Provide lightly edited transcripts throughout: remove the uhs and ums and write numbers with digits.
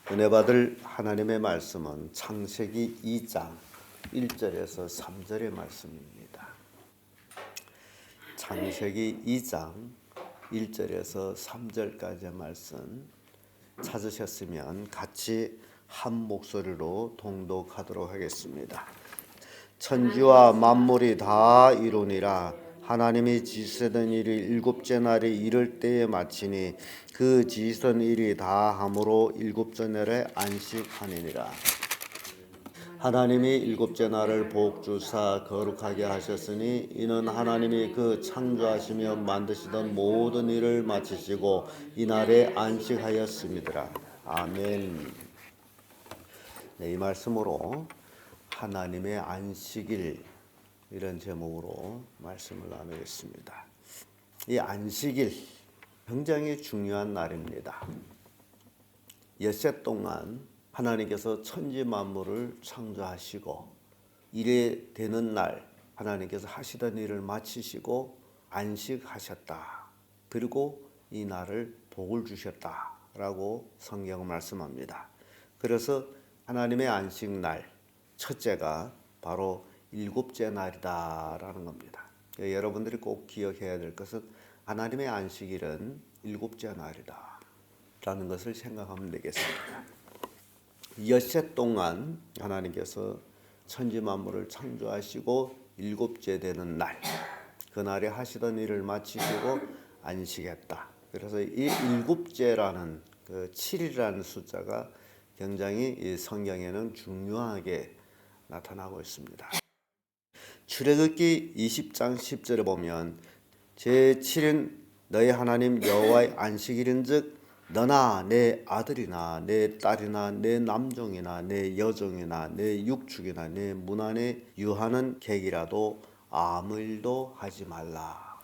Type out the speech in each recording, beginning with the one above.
은혜 받을 하나님의 말씀은 창세기 2장 1절에서 3절의 말씀입니다. 창세기 2장 1절에서 3절까지의 말씀 찾으셨으면 같이 한 목소리로 통독하도록 하겠습니다. 천지와 만물이 다 이루니라. 하나님이 지으시던 일이 일곱째 날에 이를 때에 마치니 그 지으시던 일이 다 함으로 일곱째 날에 안식하니라. 하나님이 일곱째 날을 복주사 거룩하게 하셨으니 이는 하나님이 그 창조하시며 만드시던 모든 일을 마치시고 이날에 안식하였음이더라. 아멘. 네, 이 말씀으로 하나님의 안식일 이런 제목으로 말씀을 나누겠습니다. 이 안식일 굉장히 중요한 날입니다. 엿새 동안 하나님께서 천지 만물을 창조하시고 일에 되는 날 하나님께서 하시던 일을 마치시고 안식하셨다. 그리고 이 날을 복을 주셨다라고 성경은 말씀합니다. 그래서 하나님의 안식날 첫째가 바로 일곱째 날이다라는 겁니다. 여러분들이 꼭 기억해야 될 것은 하나님의 안식일은 일곱째 날이다라는 것을 생각하면 되겠습니다. 엿새 동안 하나님께서 천지 만물을 창조하시고 일곱째 되는 날, 그날에 하시던 일을 마치시고 안식했다. 그래서 이 일곱째라는 그 7이라는 숫자가 굉장히 이 성경에는 중요하게 나타나고 있습니다. 출애굽기 20장 10절에 보면 제7인 너희 하나님 여호와의 안식일인즉 너나 내 아들이나 내 딸이나 내 남종이나 내 여종이나 내 육축이나 내 문 안에 유하는 객이라도 아무 일도 하지 말라.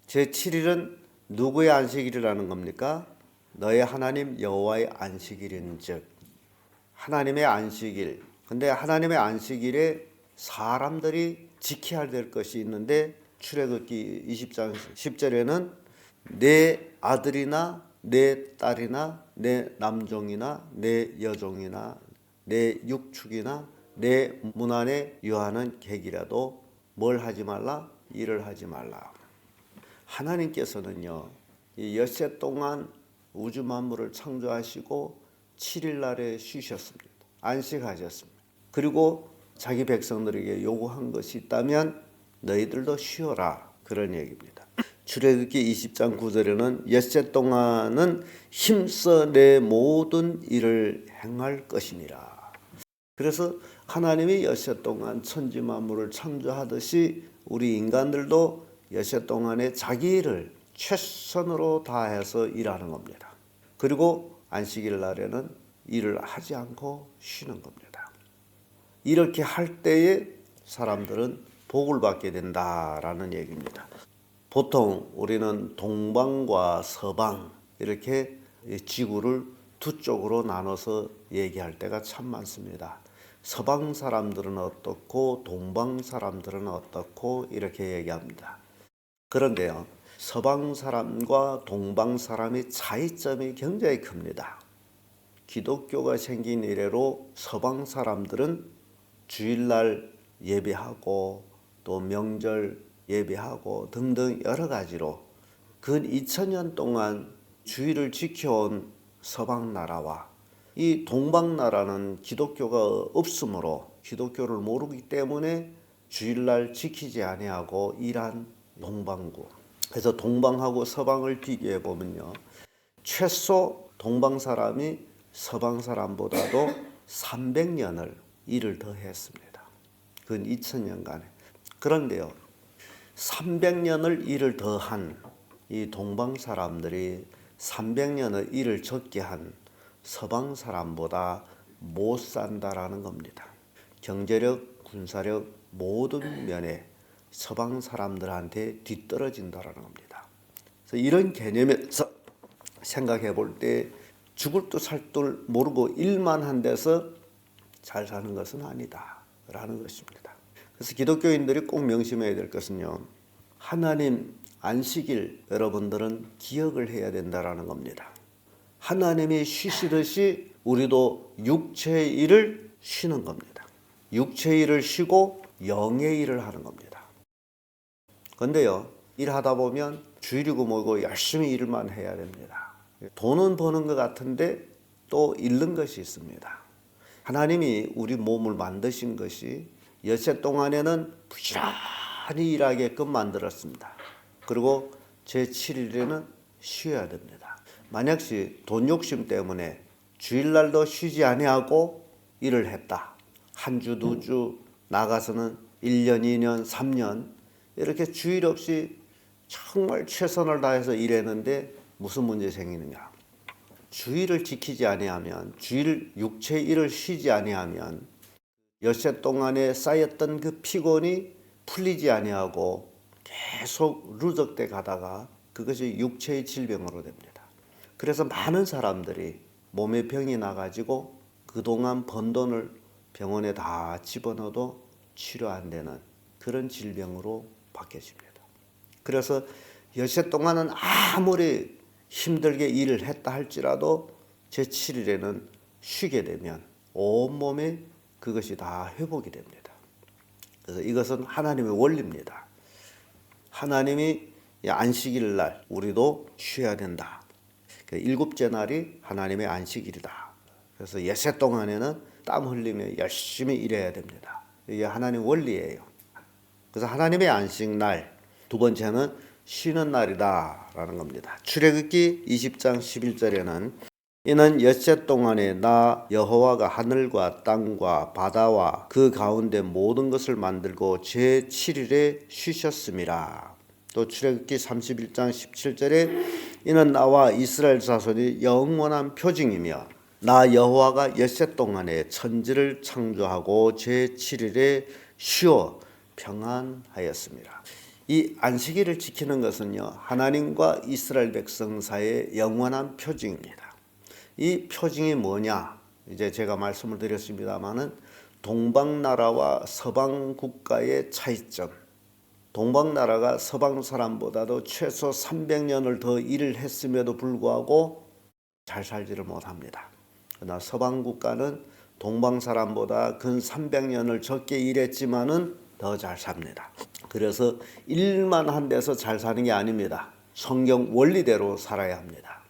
제7일은 누구의 안식일이라는 겁니까? 너희 하나님 여호와의 안식일인즉 하나님의 안식일. 근데 하나님의 안식일에 사람들이 지켜야 될 것이 있는데 출애굽기 20장 10절에는 내 아들이나 내 딸이나 내 남종이나 내 여종이나 내 육축이나 내 문 안에 유하는 객이라도 뭘 하지 말라? 일을 하지 말라. 하나님께서는요, 이 엿새 동안 우주 만물을 창조하시고 7일 날에 쉬셨습니다. 안식하셨습니다. 그리고 자기 백성들에게 요구한 것이 있다면 너희들도 쉬어라. 그런 얘기입니다. 출애굽기 20장 9절에는 엿새 동안은 힘써 내 모든 일을 행할 것이니라. 그래서 하나님이 엿새 동안 천지 만물을 창조하듯이 우리 인간들도 엿새 동안에 자기 일을 최선으로 다해서 일하는 겁니다. 그리고 안식일 날에는 일을 하지 않고 쉬는 겁니다. 이렇게 할 때에 사람들은 복을 받게 된다라는 얘기입니다. 보통 우리는 동방과 서방 이렇게 지구를 두 쪽으로 나눠서 얘기할 때가 참 많습니다. 서방 사람들은 어떻고 동방 사람들은 어떻고 이렇게 얘기합니다. 그런데요, 서방 사람과 동방 사람의 차이점이 굉장히 큽니다. 기독교가 생긴 이래로 서방 사람들은 주일날 예배하고 또 명절 예배하고 등등 여러 가지로 근 2000년 동안 주일을 지켜온 서방 나라와 이 동방 나라는 기독교가 없으므로 기독교를 모르기 때문에 주일날 지키지 아니하고 일한 동방구. 그래서 동방하고 서방을 비교해 보면요, 최소 동방 사람이 서방 사람보다도 300년을 일을 더 했습니다. 근 2000년간에. 그런데요, 300년을 일을 더 한 이 동방 사람들이 300년을 일을 적게 한 서방 사람보다 못 산다라는 겁니다. 경제력, 군사력 모든 면에 서방 사람들한테 뒤떨어진다라는 겁니다. 그래서 이런 개념에서 생각해 볼 때 죽을 듯 살 듯 모르고 일만 한 데서 잘 사는 것은 아니다라는 것입니다. 그래서 기독교인들이 꼭 명심해야 될 것은요, 하나님 안식일 여러분들은 기억을 해야 된다라는 겁니다. 하나님이 쉬시듯이 우리도 육체의 일을 쉬는 겁니다. 육체의 일을 쉬고 영의 일을 하는 겁니다. 그런데요, 일하다 보면 주일이고 뭐고 열심히 일만 해야 됩니다. 돈은 버는 것 같은데 또 잃는 것이 있습니다. 하나님이 우리 몸을 만드신 것이 엿새 동안에는 부지런히 일하게끔 만들었습니다. 그리고 제7일에는 쉬어야 됩니다. 만약시 돈 욕심 때문에 주일날도 쉬지 아니하고 일을 했다. 한 주, 두 주 나가서는 1년, 2년, 3년 이렇게 주일 없이 정말 최선을 다해서 일했는데 무슨 문제 생기느냐? 주일을 지키지 아니하면, 주일 육체 일을 쉬지 아니하면 엿새 동안에 쌓였던 그 피곤이 풀리지 아니하고 계속 누적돼 가다가 그것이 육체의 질병으로 됩니다. 그래서 많은 사람들이 몸에 병이 나가지고 그동안 번 돈을 병원에 다 집어넣어도 치료 안 되는 그런 질병으로 바뀌어집니다. 그래서 엿새 동안은 아무리 힘들게 일을 했다 할지라도 제7일에는 쉬게 되면 온몸에 그것이 다 회복이 됩니다. 그래서 이것은 하나님의 원리입니다. 하나님이 안식일 날 우리도 쉬어야 된다. 일곱째 날이 하나님의 안식일이다. 그래서 엿새 동안에는 땀 흘리며 열심히 일해야 됩니다. 이게 하나님의 원리예요. 그래서 하나님의 안식날, 두 번째는 쉬는 날이다라는 겁니다. 출애굽기 20장 11절에는 이는 엿새 동안에 나 여호와가 하늘과 땅과 바다와 그 가운데 모든 것을 만들고 제7일에 쉬셨음이라. 또 출애굽기 31장 17절에 이는 나와 이스라엘 자손이 영원한 표징이며 나 여호와가 엿새 동안에 천지를 창조하고 제7일에 쉬어 평안하였습니다. 이 안식일을 지키는 것은요, 하나님과 이스라엘 백성 사이의 영원한 표징입니다. 이 표징이 뭐냐? 이제 제가 말씀을 드렸습니다마는 동방나라와 서방 국가의 차이점. 동방나라가 서방 사람보다도 최소 300년을 더 일을 했음에도 불구하고 잘 살지를 못합니다. 그러나 서방 국가는 동방 사람보다 근 300년을 적게 일했지만은 더 잘 삽니다. 그래서 일만 한 데서 잘 사는 게 아닙니다. 성경 원리대로 살아야 합니다.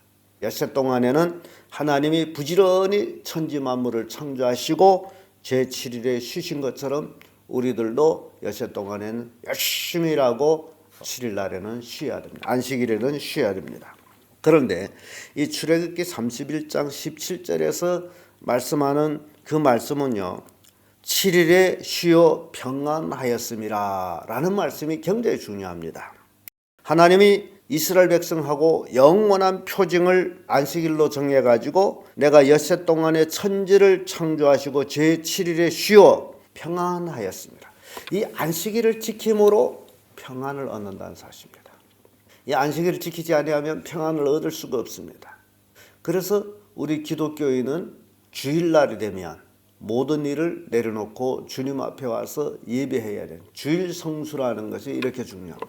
엿새 동안에는 하나님이 부지런히 천지 만물을 창조하시고 제7일에 쉬신 것처럼 우리들도 엿새 동안에는 열심히 일하고 7일 날에는 쉬어야 됩니다. 안식일에는 쉬어야 됩니다. 그런데 이 출애굽기 31장 17절에서 말씀하는 그 말씀은요, 7일에 쉬어 평안하였음이라 라는 말씀이 굉장히 중요합니다. 하나님이 이스라엘 백성하고 영원한 표징을 안식일로 정해가지고 내가 엿새 동안에 천지를 창조하시고 제7일에 쉬어 평안하였습니다. 이 안식일을 지킴으로 평안을 얻는다는 사실입니다. 이 안식일을 지키지 아니하면 평안을 얻을 수가 없습니다. 그래서 우리 기독교인은 주일날이 되면 모든 일을 내려놓고 주님 앞에 와서 예배해야 되는 주일 성수라는 것이 이렇게 중요합니다.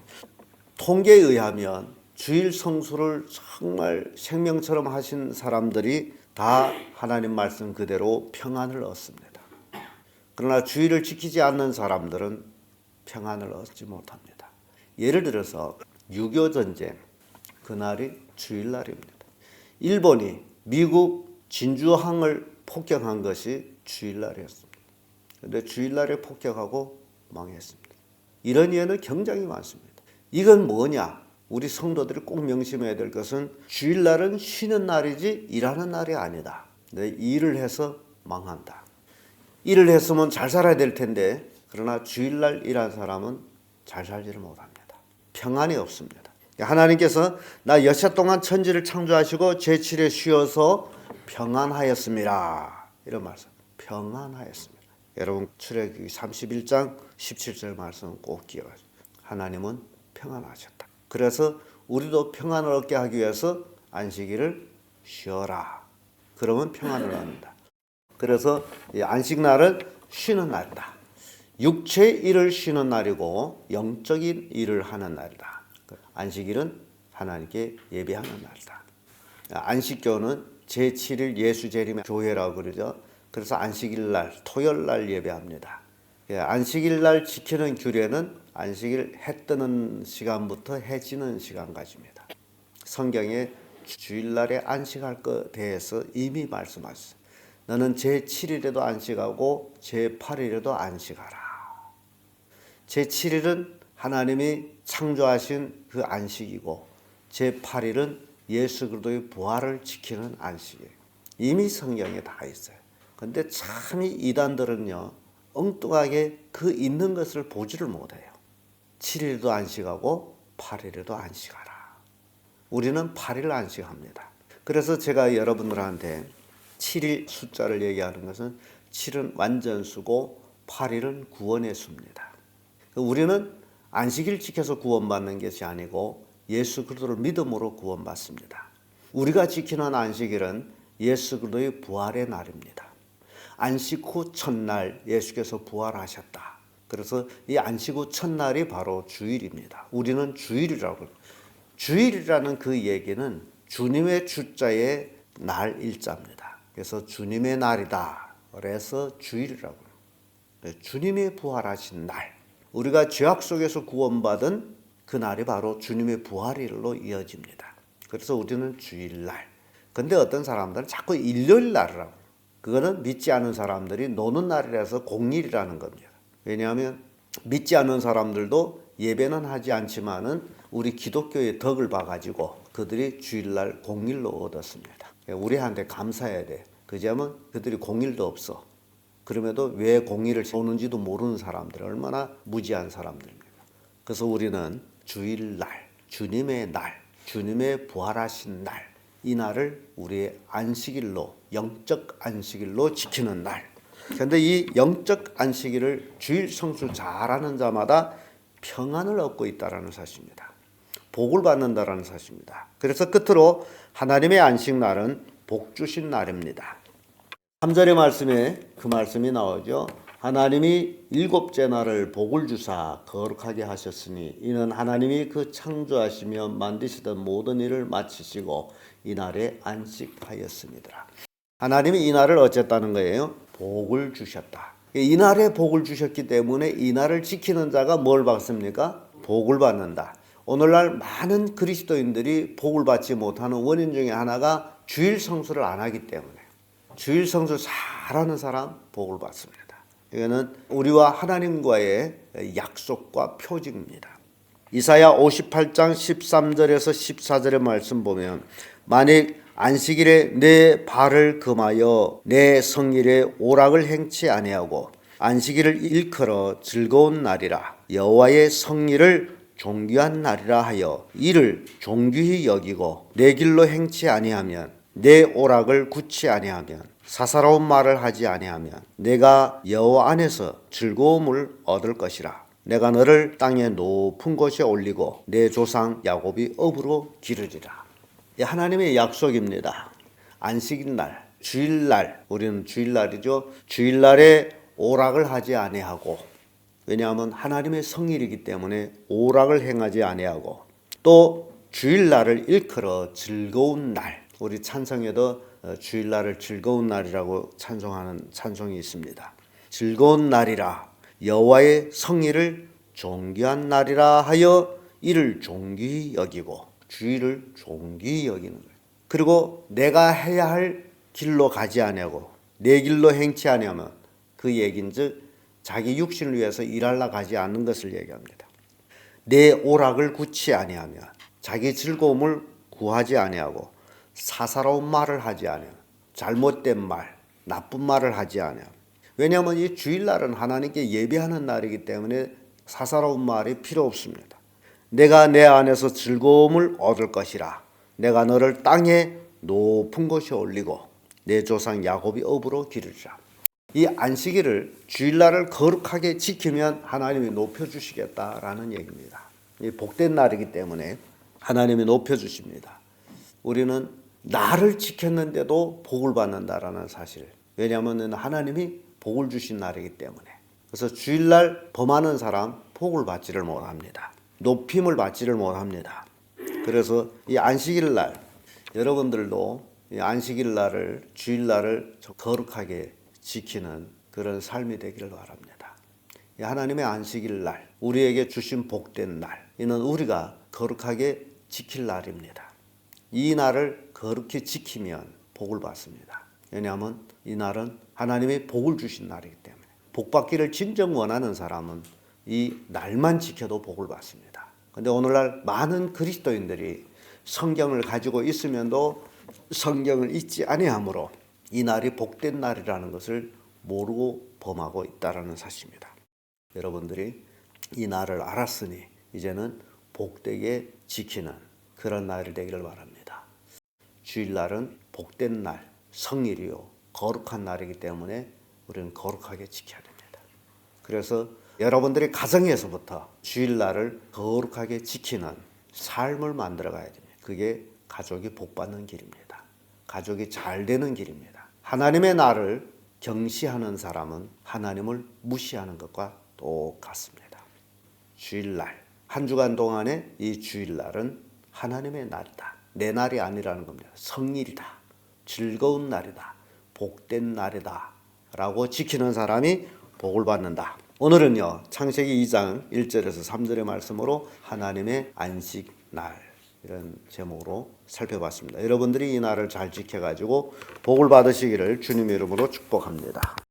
통계에 의하면 주일 성수를 정말 생명처럼 하신 사람들이 다 하나님 말씀 그대로 평안을 얻습니다. 그러나 주일을 지키지 않는 사람들은 평안을 얻지 못합니다. 예를 들어서 6.25 전쟁, 그날이 주일날입니다. 일본이 미국 진주항을 폭격한 것이 주일날이었습니다. 그런데 주일날에 폭격하고 망했습니다. 이런 예는 굉장히 많습니다. 이건 뭐냐? 우리 성도들이 꼭 명심해야 될 것은 주일날은 쉬는 날이지 일하는 날이 아니다. 일을 해서 망한다. 일을 했으면 잘 살아야 될 텐데 그러나 주일날 일한 사람은 잘 살지를 못합니다. 평안이 없습니다. 하나님께서 나 엿새 동안 천지를 창조하시고 제7일에 쉬어서 평안하였습니다. 이런 말씀. 평안하였습니다. 여러분 출애굽기 31장 17절 말씀 꼭 기억하세요. 하나님은 평안하셨다. 그래서 우리도 평안을 얻게 하기 위해서 안식일을 쉬어라. 그러면 평안을 얻는다. 그래서 이 안식날은 쉬는 날이다. 육체의 일을 쉬는 날이고 영적인 일을 하는 날이다. 안식일은 하나님께 예배하는 날이다. 안식교는 제7일 예수 재림 교회라고 그러죠. 그래서 안식일 날, 토요일 날 예배합니다. 안식일 날 지키는 규례는 안식일 해 뜨는 시간부터 해 지는 시간까지입니다. 성경에 주일날에 안식할 것에 대해서 이미 말씀하셨어요. 너는 제7일에도 안식하고 제8일에도 안식하라. 제7일은 하나님이 창조하신 그 안식이고 제8일은 예수 그리스도의 부활을 지키는 안식이에요. 이미 성경에 다 있어요. 근데 참 이 이단들은요, 엉뚱하게 그 있는 것을 보지를 못해요. 7일에도 안식하고 8일에도 안식하라. 우리는 8일 안식합니다. 그래서 제가 여러분들한테 7일 숫자를 얘기하는 것은 7은 완전수고 8일은 구원의 수입니다. 우리는 안식일 지켜서 구원받는 것이 아니고 예수 그리스도를 믿음으로 구원받습니다. 우리가 지키는 안식일은 예수 그리스도의 부활의 날입니다. 안식 후 첫날 예수께서 부활하셨다. 그래서 이 안식 후 첫날이 바로 주일입니다. 우리는 주일이라고 해요. 주일이라는 그 얘기는 주님의 주자의 날 일자입니다. 그래서 주님의 날이다. 그래서 주일이라고 해요. 주님의 부활하신 날. 우리가 죄악 속에서 구원받은 그 날이 바로 주님의 부활일로 이어집니다. 그래서 우리는 주일날. 근데 어떤 사람들은 자꾸 일요일 날이라고. 그거는 믿지 않은 사람들이 노는 날이라서 공일이라는 겁니다. 왜냐하면 믿지 않는 사람들도 예배는 하지 않지만은 우리 기독교의 덕을 봐가지고 그들이 주일날 공일로 얻었습니다. 우리한테 감사해야 돼. 그자면 그들이 공일도 없어. 그럼에도 왜 공일을 오는지도 모르는 사람들, 얼마나 무지한 사람들입니까? 그래서 우리는 주일날, 주님의 날, 주님의 부활하신 날, 이 날을 우리의 안식일로, 영적 안식일로 지키는 날. 그런데 이 영적 안식일을 주일 성수 잘하는 자마다 평안을 얻고 있다는 사실입니다. 복을 받는다는 사실입니다. 그래서 끝으로 하나님의 안식날은 복 주신 날입니다. 3절의 말씀에 그 말씀이 나오죠. 하나님이 일곱째 날을 복을 주사 거룩하게 하셨으니 이는 하나님이 그 창조하시며 만드시던 모든 일을 마치시고 이 날에 안식하였습니다. 하나님이 이 날을 어쨌다는 거예요? 복을 주셨다. 이 날에 복을 주셨기 때문에 이 날을 지키는 자가 뭘 받습니까? 복을 받는다. 오늘날 많은 그리스도인들이 복을 받지 못하는 원인 중에 하나가 주일 성수를 안 하기 때문에 주일 성수 잘하는 사람 복을 받습니다. 이거는 우리와 하나님과의 약속과 표징입니다. 이사야 58장 13절에서 14절의 말씀 보면 만일 안식일에 내 발을 금하여 내 성일에 오락을 행치 아니하고 안식일을 일컬어 즐거운 날이라 여호와의 성일을 존귀한 날이라 하여 이를 존귀히 여기고 내 길로 행치 아니하면 내 오락을 굳지 아니하면 사사로운 말을 하지 아니하면 내가 여호와 안에서 즐거움을 얻을 것이라. 내가 너를 땅의 높은 곳에 올리고 내 조상 야곱이 업으로 기르리라. 하나님의 약속입니다. 안식일날, 주일날, 우리는 주일날이죠. 주일날에 오락을 하지 아니하고, 왜냐하면 하나님의 성일이기 때문에 오락을 행하지 아니하고, 또 주일날을 일컬어 즐거운 날, 우리 찬송에도 주일날을 즐거운 날이라고 찬송하는 찬송이 있습니다. 즐거운 날이라 여호와의 성일을 존귀한 날이라 하여 이를 존귀히 여기고, 주일을 존귀히 여기는 거예요. 그리고 내가 해야 할 길로 가지 아니하고 내 길로 행치 아니하면 그 얘긴즉 자기 육신을 위해서 일하려 가지 않는 것을 얘기합니다. 내 오락을 굳지 아니하며 자기 즐거움을 구하지 아니하고 사사로운 말을 하지 아니하며 잘못된 말, 나쁜 말을 하지 아니하며. 왜냐하면 이 주일날은 하나님께 예배하는 날이기 때문에 사사로운 말이 필요 없습니다. 내가 내 안에서 즐거움을 얻을 것이라. 내가 너를 땅에 높은 곳에 올리고 내 조상 야곱이 업으로 기르리라. 이 안식일을 주일날을 거룩하게 지키면 하나님이 높여주시겠다라는 얘기입니다. 이 복된 날이기 때문에 하나님이 높여주십니다. 우리는 날을 지켰는데도 복을 받는다라는 사실. 왜냐하면 하나님이 복을 주신 날이기 때문에. 그래서 주일날 범하는 사람 복을 받지를 못합니다. 높임을 받지를 못합니다. 그래서 이 안식일 날 여러분들도 이 안식일 날을, 주일날을 거룩하게 지키는 그런 삶이 되기를 바랍니다. 이 하나님의 안식일 날, 우리에게 주신 복된 날, 이는 우리가 거룩하게 지킬 날입니다. 이 날을 거룩히 지키면 복을 받습니다. 왜냐하면 이 날은 하나님이 복을 주신 날이기 때문에, 복받기를 진정 원하는 사람은 이 날만 지켜도 복을 받습니다. 그런데 오늘날 많은 그리스도인들이 성경을 가지고 있으면도 성경을 읽지 아니하므로 이 날이 복된 날이라는 것을 모르고 범하고 있다는 사실입니다. 여러분들이 이 날을 알았으니 이제는 복되게 지키는 그런 날이 되기를 바랍니다. 주일날은 복된 날, 성일이요 거룩한 날이기 때문에 우리는 거룩하게 지켜야 됩니다. 그래서 여러분들이 가정에서부터 주일날을 거룩하게 지키는 삶을 만들어 가야 됩니다. 그게 가족이 복받는 길입니다. 가족이 잘 되는 길입니다. 하나님의 날을 경시하는 사람은 하나님을 무시하는 것과 똑같습니다. 주일날, 한 주간 동안의 이 주일날은 하나님의 날이다. 내 날이 아니라는 겁니다. 성일이다. 즐거운 날이다. 복된 날이다. 라고 지키는 사람이 복을 받는다. 오늘은요, 창세기 2장 1절에서 3절의 말씀으로 하나님의 안식날, 이런 제목으로 살펴봤습니다. 여러분들이 이 날을 잘 지켜가지고 복을 받으시기를 주님의 이름으로 축복합니다.